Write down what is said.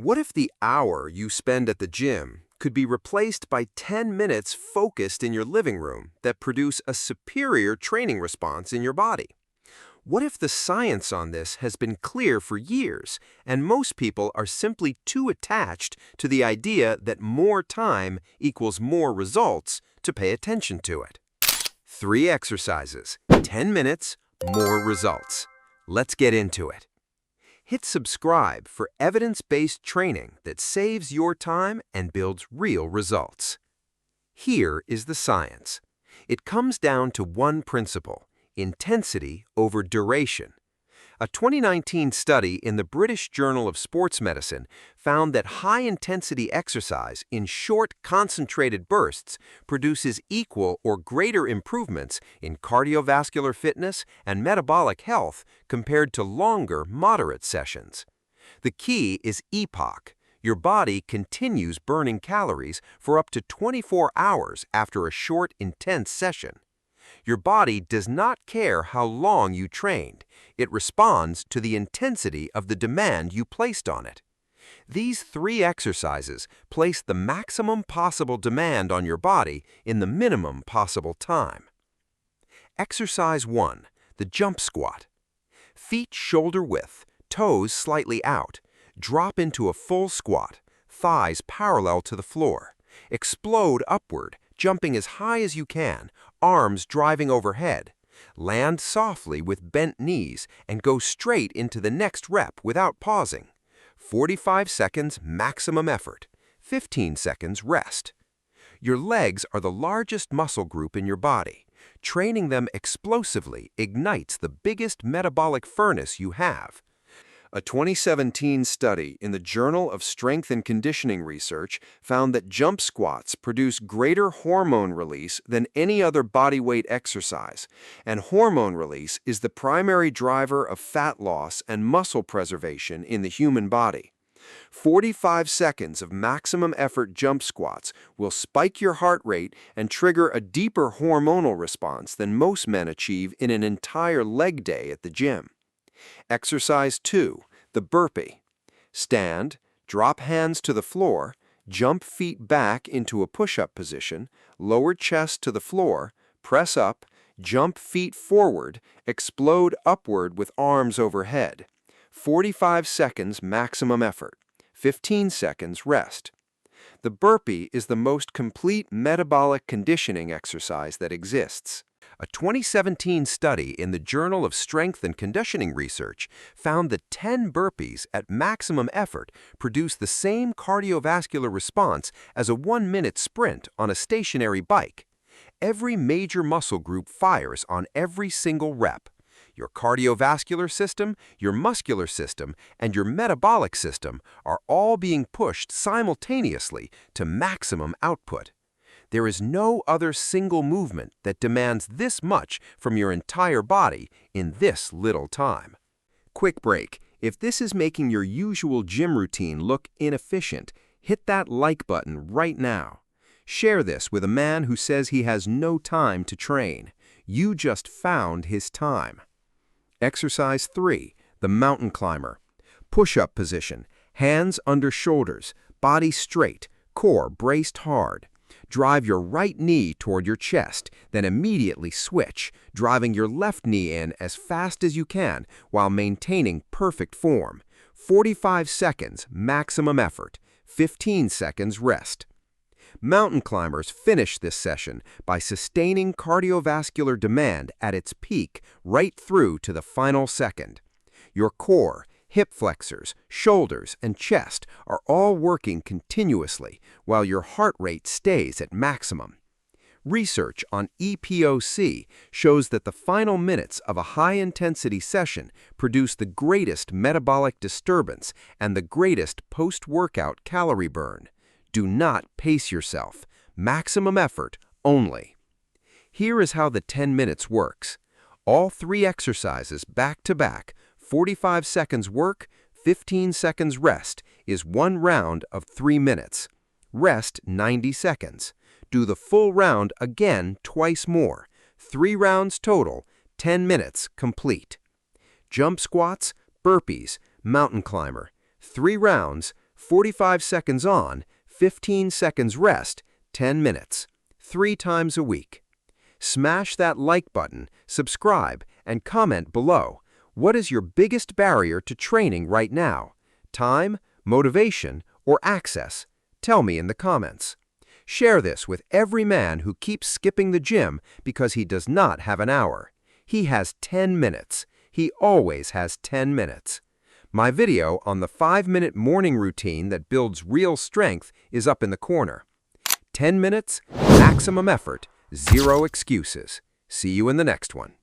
What if the hour you spend at the gym could be replaced by 10 minutes focused in your living room that produce a superior training response in your body? What if the science on this has been clear for years, and most people are simply too attached to the idea that more time equals more results to pay attention to it? 3 exercises, 10 minutes, more results. Let's get into it. Hit subscribe for evidence-based training that saves your time and builds real results. Here is the science. It comes down to one principle: intensity over duration. A 2019 study in the British Journal of Sports Medicine found that high-intensity exercise in short, concentrated bursts produces equal or greater improvements in cardiovascular fitness and metabolic health compared to longer, moderate sessions. The key is EPOC. Your body continues burning calories for up to 24 hours after a short, intense session. Your body does not care how long you trained. It responds to the intensity of the demand you placed on it. These 3 exercises place the maximum possible demand on your body in the minimum possible time. Exercise 1, the jump squat. Feet shoulder width, toes slightly out. Drop into a full squat, thighs parallel to the floor. Explode upward, jumping as high as you can, arms driving overhead. Land softly with bent knees and go straight into the next rep without pausing. 45 seconds maximum effort, 15 seconds rest. Your legs are the largest muscle group in your body. Training them explosively ignites the biggest metabolic furnace you have. A 2017 study in the Journal of Strength and Conditioning Research found that jump squats produce greater hormone release than any other bodyweight exercise, and hormone release is the primary driver of fat loss and muscle preservation in the human body. 45 seconds of maximum effort jump squats will spike your heart rate and trigger a deeper hormonal response than most men achieve in an entire leg day at the gym. Exercise 2, the burpee. Stand, drop hands to the floor, jump feet back into a push-up position, lower chest to the floor, press up, jump feet forward, explode upward with arms overhead. 45 seconds maximum effort, 15 seconds rest. The burpee is the most complete metabolic conditioning exercise that exists. A 2017 study in the Journal of Strength and Conditioning Research found that 10 burpees at maximum effort produce the same cardiovascular response as a 1-minute sprint on a stationary bike. Every major muscle group fires on every single rep. Your cardiovascular system, your muscular system, and your metabolic system are all being pushed simultaneously to maximum output. There is no other single movement that demands this much from your entire body in this little time. Quick break. If this is making your usual gym routine look inefficient, hit that like button right now. Share this with a man who says he has no time to train. You just found his time. Exercise 3, the mountain climber. Push-up position, hands under shoulders, body straight, core braced hard. Drive your right knee toward your chest, then immediately switch, driving your left knee in as fast as you can while maintaining perfect form. 45 seconds maximum effort, 15 seconds rest. Mountain climbers finish this session by sustaining cardiovascular demand at its peak right through to the final second. Your core, hip flexors, shoulders, and chest are all working continuously while your heart rate stays at maximum. Research on EPOC shows that the final minutes of a high-intensity session produce the greatest metabolic disturbance and the greatest post-workout calorie burn. Do not pace yourself. Maximum effort only. Here is how the 10 minutes works. All 3 exercises back-to-back, 45 seconds work, 15 seconds rest, is 1 round of 3 minutes. Rest 90 seconds. Do the full round again twice more. 3 rounds total, 10 minutes complete. Jump squats, burpees, mountain climber. 3 rounds, 45 seconds on, 15 seconds rest, 10 minutes, 3 times a week. Smash that like button, subscribe, and comment below. What is your biggest barrier to training right now? Time, motivation, or access? Tell me in the comments. Share this with every man who keeps skipping the gym because he does not have an hour. He has 10 minutes. He always has 10 minutes. My video on the 5-minute morning routine that builds real strength is up in the corner. 10 minutes, maximum effort, zero excuses. See you in the next one.